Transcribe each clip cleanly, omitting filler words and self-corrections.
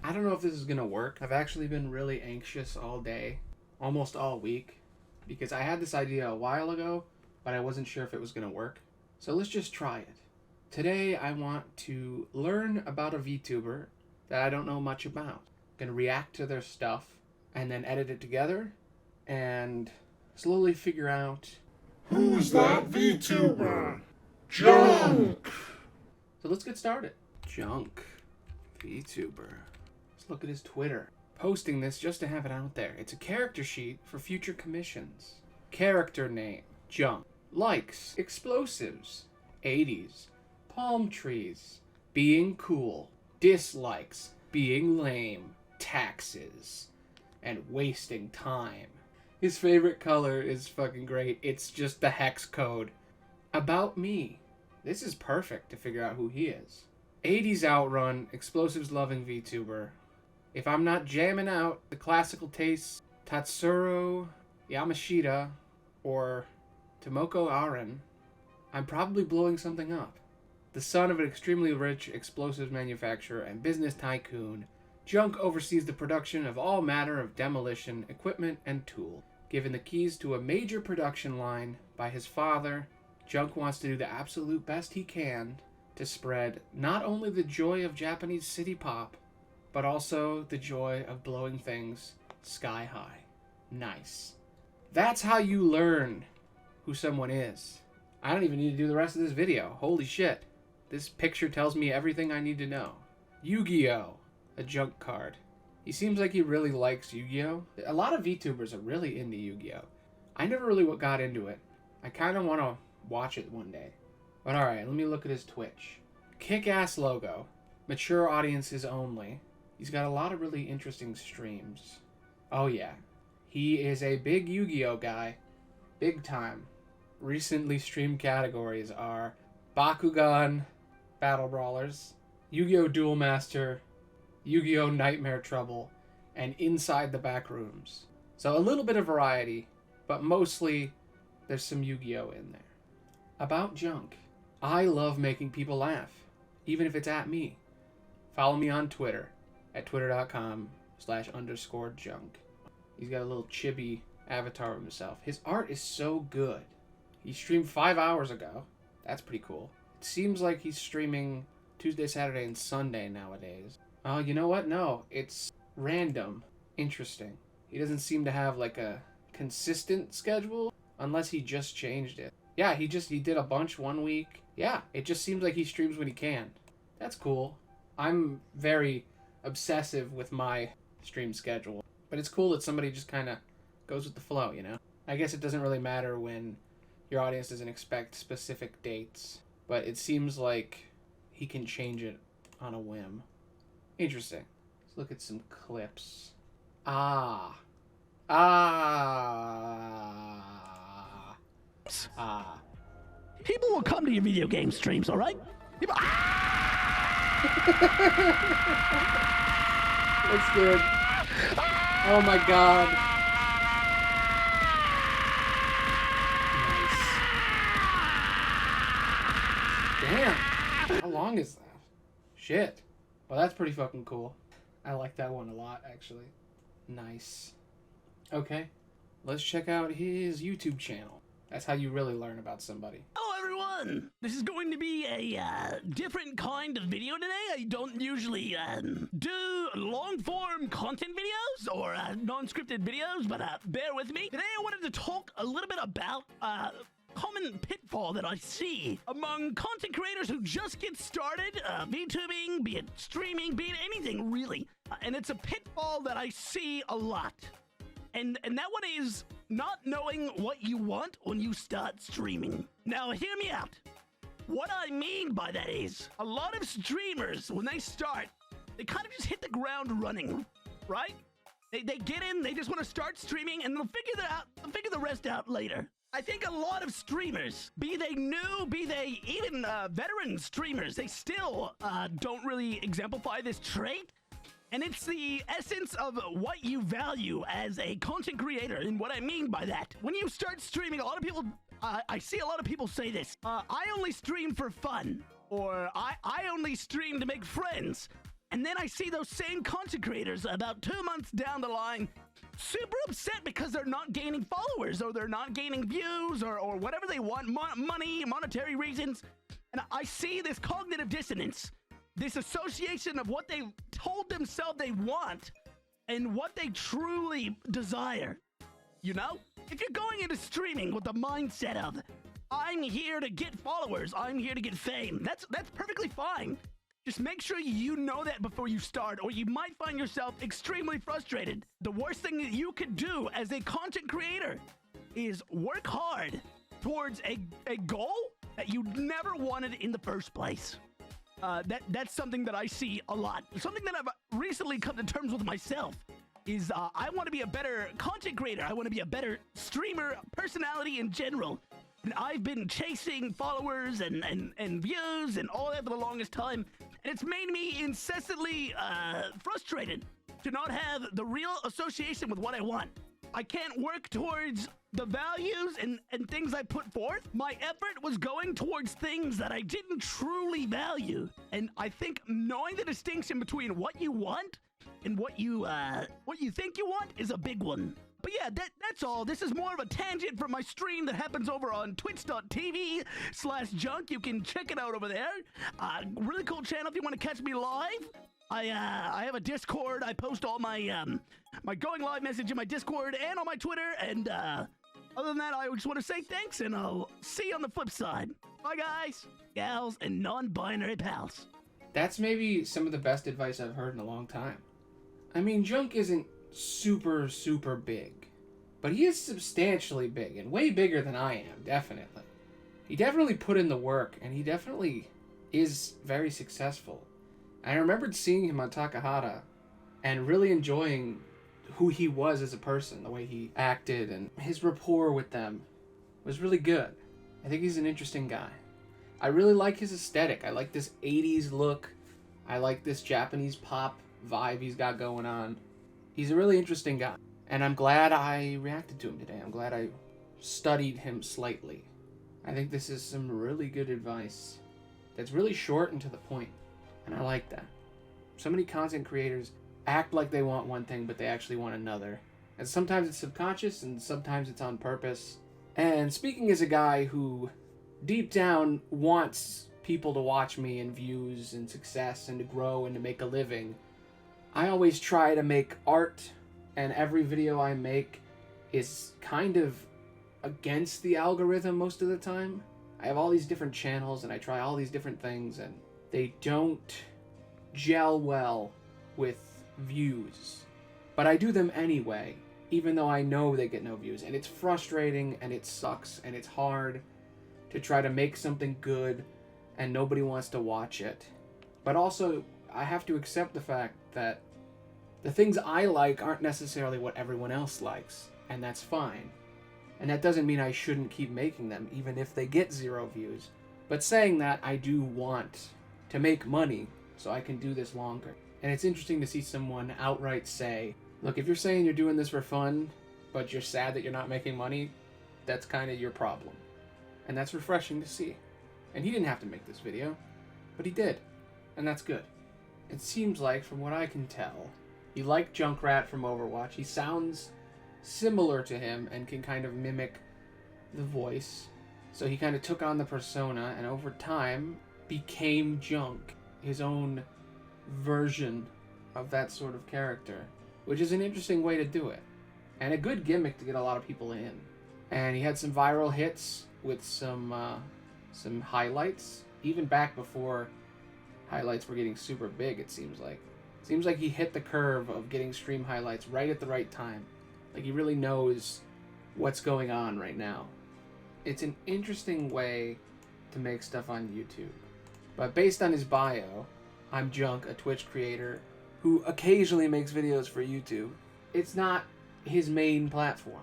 I don't know if this is gonna work. I've actually been really anxious all day, almost all week, because I had this idea a while ago, but I wasn't sure if it was gonna work. So let's just try it. Today I want to learn about a VTuber that I don't know much about. I'm gonna react to their stuff and then edit it together and slowly figure out who's that VTuber? Junk! So let's get started. Junk VTuber. Let's look at his Twitter. Posting this just to have it out there. It's a character sheet for future commissions. Character name, Junk. Likes, explosives, 80s, palm trees, being cool. Dislikes, being lame, taxes, and wasting time. His favorite color is fucking great. It's just the hex code. About me. This is perfect to figure out who he is. 80s outrun, explosives loving VTuber. If I'm not jamming out the classical tastes, Tatsuro Yamashita or Tomoko Aren, I'm probably blowing something up. The son of an extremely rich explosives manufacturer and business tycoon, Junk oversees the production of all manner of demolition equipment and tools. Given the keys to a major production line by his father, Junk wants to do the absolute best he can to spread not only the joy of Japanese city pop, but also the joy of blowing things sky high. Nice. That's how you learn who someone is. I don't even need to do the rest of this video. Holy shit. This picture tells me everything I need to know. Yu-Gi-Oh! A Junk card. He seems like he really likes Yu-Gi-Oh! A lot of VTubers are really into Yu-Gi-Oh! I never really got into it. I kind of want to watch it one day. But alright, let me look at his Twitch. Kick-ass logo. Mature audiences only. He's got a lot of really interesting streams. Oh yeah. He is a big Yu-Gi-Oh! Guy. Big time. Recently streamed categories are Bakugan Battle Brawlers, Yu-Gi-Oh! Duel Master, Yu-Gi-Oh! Nightmare Trouble, and Inside the Back Rooms. So a little bit of variety, but mostly there's some Yu-Gi-Oh! In there. About Junk. I love making people laugh, even if it's at me. Follow me on Twitter at twitter.com/_junk. He's got a little chibi avatar of himself. His art is so good. He streamed 5 hours ago. That's pretty cool. It seems like he's streaming Tuesday, Saturday, and Sunday nowadays. Oh, you know what? No, it's random. Interesting. He doesn't seem to have like a consistent schedule unless he just changed it. Yeah, he did a bunch one week. Yeah, it just seems like he streams when he can. That's cool. I'm very obsessive with my stream schedule. But it's cool that somebody just kind of goes with the flow, you know? I guess it doesn't really matter when your audience doesn't expect specific dates. But it seems like he can change it on a whim. Interesting. Let's look at some clips. People will come to your video game streams, all right? People... That's good. Oh my god. Nice. Damn. How long is that? Shit. Well, that's pretty fucking cool. I like that one a lot, actually. Nice. Okay. Let's check out his YouTube channel. That's how you really learn about somebody. Hello everyone! This is going to be a different kind of video today. I don't usually do long-form content videos or non-scripted videos, but bear with me. Today I wanted to talk a little bit about common pitfall that I see among content creators who just get started, VTubing, be it streaming, be it anything really. And it's a pitfall that I see a lot. And that one is not knowing what you want when you start streaming. Now, hear me out. What I mean by that is, a lot of streamers, when they start, they kind of just hit the ground running, right? They get in, they just want to start streaming, and they'll figure the rest out later. I think a lot of streamers, be they new, be they even veteran streamers, they still don't really exemplify this trait. And it's the essence of what you value as a content creator. And what I mean by that, when you start streaming, a lot of people, I see a lot of people say this. I only stream for fun. Or I only stream to make friends. And then I see those same content creators about 2 months down the line super upset because they're not gaining followers or they're not gaining views or whatever they want, money, monetary reasons. And I see this cognitive dissonance, this association of what they told themselves they want and what they truly desire. You know? If you're going into streaming with the mindset of, I'm here to get followers, I'm here to get fame, that's perfectly fine. Just make sure you know that before you start, or you might find yourself extremely frustrated. The worst thing that you could do as a content creator is work hard towards a goal that you never wanted in the first place. That's something that I see a lot. Something that I've recently come to terms with myself is I want to be a better content creator. I want to be a better streamer, personality in general. And I've been chasing followers and views and all that for the longest time. And it's made me incessantly frustrated to not have the real association with what I want. I can't work towards the values and things I put forth. My effort was going towards things that I didn't truly value. And I think knowing the distinction between what you want and what you think you want is a big one. But yeah, that's all. This is more of a tangent from my stream that happens over on twitch.tv/junk. You can check it out over there. Really cool channel if you want to catch me live. I have a Discord. I post all my my going live message in my Discord and on my Twitter. And other than that, I just want to say thanks, and I'll see you on the flip side. Bye, guys, gals, and non-binary pals. That's maybe some of the best advice I've heard in a long time. I mean, Junk isn't super, super big, but he is substantially big, and way bigger than I am, definitely. He definitely put in the work, and he definitely is very successful. I remembered seeing him on Takahata and really enjoying who he was as a person, the way he acted, and his rapport with them was really good. I think he's an interesting guy. I really like his aesthetic. I like this 80s look. I like this Japanese pop vibe he's got going on. He's a really interesting guy, and I'm glad I reacted to him today. I'm glad I studied him slightly. I think this is some really good advice that's really short and to the point, and I like that. So many content creators act like they want one thing, but they actually want another. And sometimes it's subconscious, and sometimes it's on purpose. And speaking as a guy who deep down wants people to watch me and views and success and to grow and to make a living, I always try to make art, and every video I make is kind of against the algorithm most of the time. I have all these different channels and I try all these different things, and they don't gel well with views. But I do them anyway, even though I know they get no views. And it's frustrating, and it sucks, and it's hard to try to make something good and nobody wants to watch it. But also, I have to accept the fact that the things I like aren't necessarily what everyone else likes, and that's fine. And that doesn't mean I shouldn't keep making them, even if they get 0 views. But saying that, I do want to make money so I can do this longer. And it's interesting to see someone outright say, look, if you're saying you're doing this for fun, but you're sad that you're not making money, that's kind of your problem. And that's refreshing to see. And he didn't have to make this video, but he did. And that's good. It seems like, from what I can tell, he liked Junkrat from Overwatch. He sounds similar to him and can kind of mimic the voice. So he kind of took on the persona, and over time became Junk, his own version of that sort of character, which is an interesting way to do it, and a good gimmick to get a lot of people in. And he had some viral hits with some highlights, even back before highlights were getting super big. It seems like he hit the curve of getting stream highlights right at the right time. Like, he really knows what's going on right now. It's an interesting way to make stuff on YouTube. But based on his bio, I'm Junk, a Twitch creator who occasionally makes videos for YouTube. It's not his main platform.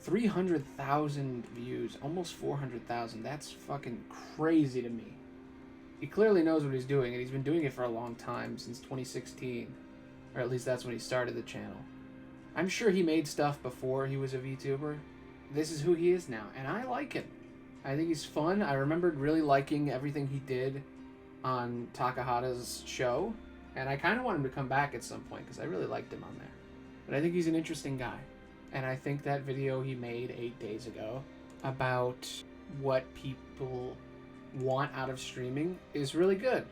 300,000 views, almost 400,000. That's fucking crazy to me. He clearly knows what he's doing, and he's been doing it for a long time, since 2016. Or at least that's when he started the channel. I'm sure he made stuff before he was a VTuber. This is who he is now, and I like him. I think he's fun. I remembered really liking everything he did on Takahata's show. And I kind of want him to come back at some point because I really liked him on there. But I think he's an interesting guy. And I think that video he made 8 days ago about what people want out of streaming is really good.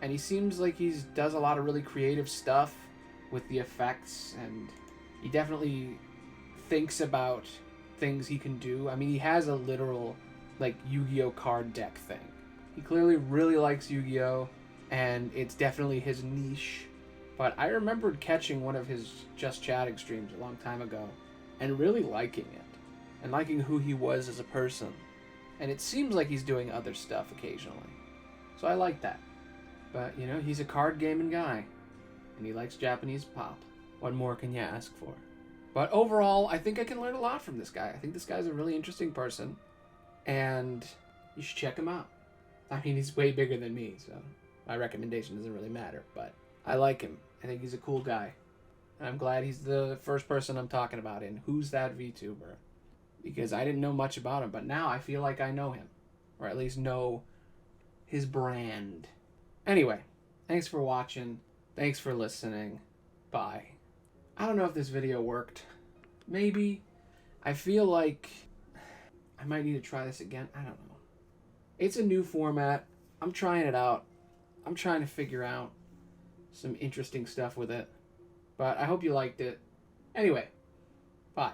And he seems like he does a lot of really creative stuff with the effects, and he definitely thinks about things he can do. I mean, he has a literal, like, Yu-Gi-Oh card deck thing. He clearly really likes Yu-Gi-Oh, and it's definitely his niche. But I remembered catching one of his Just Chatting streams a long time ago and really liking it, and liking who he was as a person. And it seems like he's doing other stuff occasionally. So I like that. But, you know, he's a card gaming guy, and he likes Japanese pop. What more can you ask for? But overall, I think I can learn a lot from this guy. I think this guy's a really interesting person, and you should check him out. I mean, he's way bigger than me, so my recommendation doesn't really matter, but I like him. I think he's a cool guy. And I'm glad he's the first person I'm talking about in Who's That VTuber? Because I didn't know much about him, but now I feel like I know him. Or at least know his brand. Anyway, thanks for watching. Thanks for listening. Bye. I don't know if this video worked. Maybe. I feel like I might need to try this again. I don't know. It's a new format. I'm trying it out. I'm trying to figure out some interesting stuff with it. But I hope you liked it. Anyway, bye.